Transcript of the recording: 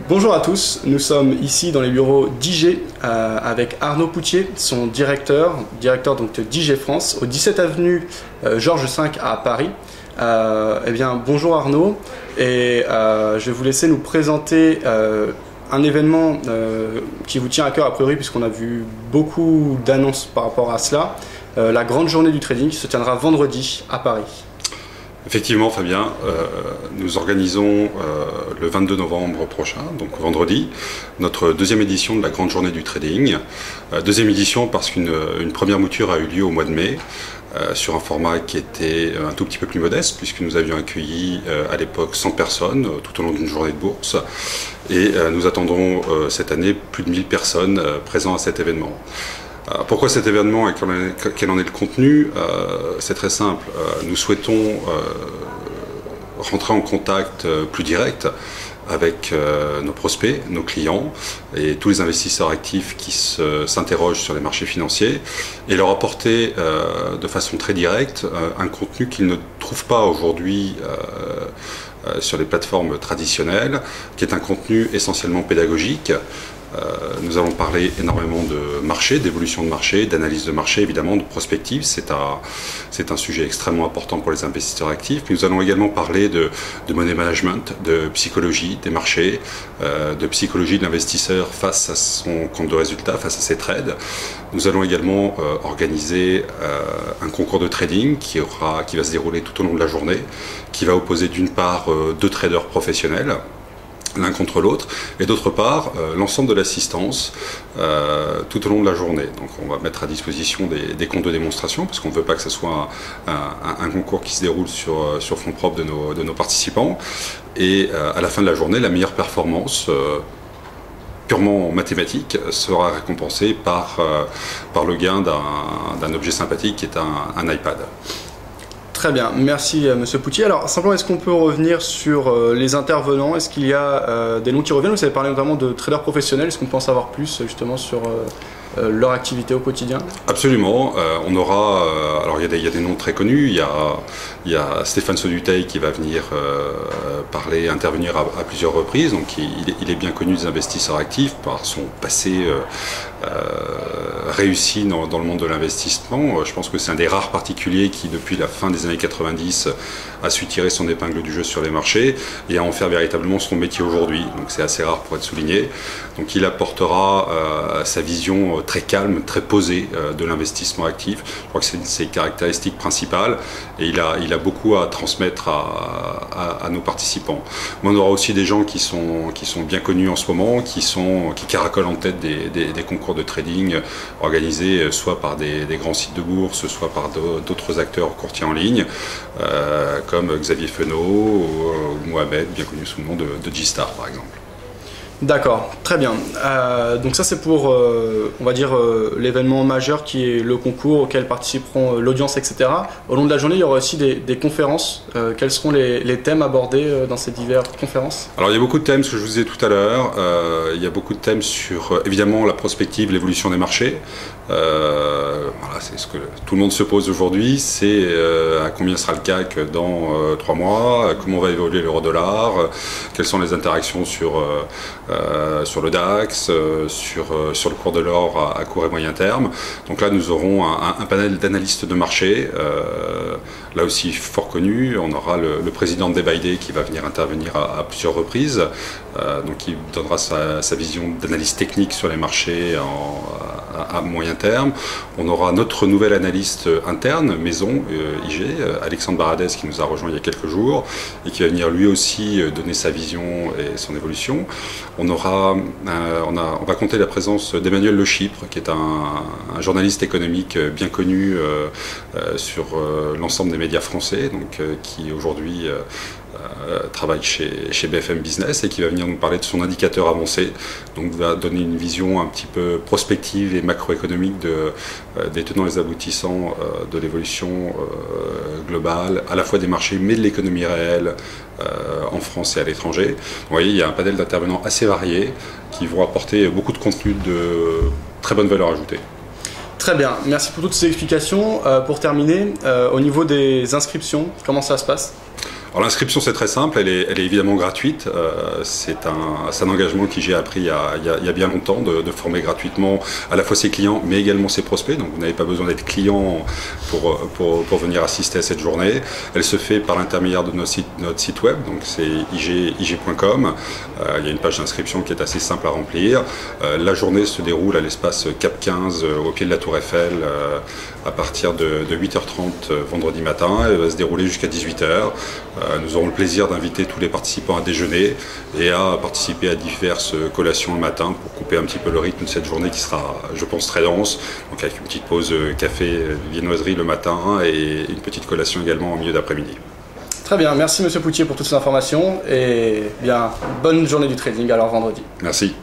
Bonjour à tous, nous sommes ici dans les bureaux d'IG avec Arnaud Poutier, son directeur donc d'IG France, au 17 avenue Georges V à Paris. Eh bien, bonjour Arnaud, et je vais vous laisser nous présenter un événement qui vous tient à cœur a priori, puisqu'on a vu beaucoup d'annonces par rapport à cela, la grande journée du trading qui se tiendra vendredi à Paris. Effectivement Fabien, nous organisons le 22 novembre prochain, donc vendredi, notre deuxième édition de la grande journée du trading. Deuxième édition parce qu'une première mouture a eu lieu au mois de mai, sur un format qui était un tout petit peu plus modeste, puisque nous avions accueilli à l'époque 100 personnes tout au long d'une journée de bourse. Et nous attendons cette année plus de 1000 personnes présentes à cet événement. Pourquoi cet événement et quel en est le contenu? C'est très simple. Nous souhaitons rentrer en contact plus direct avec nos prospects, nos clients et tous les investisseurs actifs qui s'interrogent sur les marchés financiers et leur apporter de façon très directe un contenu qu'ils ne trouvent pas aujourd'hui sur les plateformes traditionnelles, qui est un contenu essentiellement pédagogique. Nous allons parler énormément de marché, d'évolution de marché, d'analyse de marché, évidemment, de prospective. C'est un sujet extrêmement important pour les investisseurs actifs. Nous allons également parler de money management, de psychologie des marchés, de psychologie de l'investisseur face à son compte de résultat, face à ses trades. Nous allons également organiser un concours de trading qui va se dérouler tout au long de la journée, qui va opposer d'une part deux traders professionnels, l'un contre l'autre, et d'autre part l'ensemble de l'assistance tout au long de la journée. Donc on va mettre à disposition des comptes de démonstration, parce qu'on ne veut pas que ce soit un concours qui se déroule sur fonds propres de nos participants, et à la fin de la journée, la meilleure performance purement mathématique sera récompensée par le gain d'un objet sympathique qui est un iPad. Très bien, merci Monsieur Poutier. Alors simplement, est-ce qu'on peut revenir sur les intervenants? Est-ce qu'il y a des noms qui reviennent? Vous avez parlé notamment de traders professionnels. Est-ce qu'on peut en savoir plus justement sur leur activité au quotidien? Absolument. On aura, alors il y a des noms très connus. Il y a Stéphane Soduteil qui va venir intervenir à plusieurs reprises. Donc il est bien connu des investisseurs actifs par son passé réussi dans le monde de l'investissement. Je pense que c'est un des rares particuliers qui, depuis la fin des années 90, a su tirer son épingle du jeu sur les marchés et à en faire véritablement son métier aujourd'hui. Donc c'est assez rare pour être souligné. Donc il apportera sa vision très calme, très posée de l'investissement actif. Je crois que c'est une de ses caractéristiques principales et il a beaucoup à transmettre à nos participants. Mais on aura aussi des gens qui sont bien connus en ce moment, qui caracolent en tête des concours de trading organisés soit par des grands sites de bourse, soit par d'autres acteurs courtiers en ligne, comme Xavier Fenot ou Mohamed, bien connu sous le nom de G-Star par exemple. D'accord, très bien. Donc ça c'est pour, on va dire, l'événement majeur qui est le concours auquel participeront l'audience, etc. Au long de la journée, il y aura aussi des conférences. Quels seront les thèmes abordés dans ces diverses conférences? Alors il y a beaucoup de thèmes, ce que je vous disais tout à l'heure. Il y a beaucoup de thèmes sur, évidemment, la prospective, l'évolution des marchés. Voilà, c'est ce que tout le monde se pose aujourd'hui, c'est à combien sera le CAC dans 3 mois, comment va évoluer l'euro-dollar, quelles sont les interactions sur le DAX, sur le cours de l'or à court et moyen terme. Donc là, nous aurons un panel d'analystes de marché, là aussi fort connu. On aura le président de Day by Day qui va venir intervenir à plusieurs reprises, donc il donnera sa vision d'analyse technique sur les marchés à moyen terme. On aura notre nouvel analyste interne, maison, IG, Alexandre Baradès, qui nous a rejoint il y a quelques jours et qui va venir lui aussi donner sa vision et son évolution. On va compter la présence d'Emmanuel Le Chypre, qui est un journaliste économique bien connu sur l'ensemble des médias français, donc qui aujourd'hui travaille chez BFM Business et qui va venir nous parler de son indicateur avancé, donc va donner une vision un petit peu prospective et macroéconomique des tenants et des aboutissants de l'évolution globale, à la fois des marchés mais de l'économie réelle en France et à l'étranger. Vous voyez, il y a un panel d'intervenants assez variés qui vont apporter beaucoup de contenu de très bonne valeur ajoutée. Très bien, merci pour toutes ces explications. Pour terminer, au niveau des inscriptions, comment ça se passe? Alors l'inscription c'est très simple, elle est évidemment gratuite. C'est un engagement que j'ai appris il y a bien longtemps de former gratuitement à la fois ses clients mais également ses prospects. Donc vous n'avez pas besoin d'être client pour venir assister à cette journée. Elle se fait par l'intermédiaire de notre site web, donc c'est ig.com. Il y a une page d'inscription qui est assez simple à remplir. La journée se déroule à l'espace Cap 15 au pied de la Tour Eiffel à partir de 8h30 vendredi matin. Elle va se dérouler jusqu'à 18h. Nous aurons le plaisir d'inviter tous les participants à déjeuner et à participer à diverses collations le matin pour couper un petit peu le rythme de cette journée qui sera, je pense, très dense. Donc avec une petite pause café, viennoiserie le matin et une petite collation également au milieu d'après-midi. Très bien, merci Monsieur Poutier pour toutes ces informations et bien bonne journée du trading alors vendredi. Merci.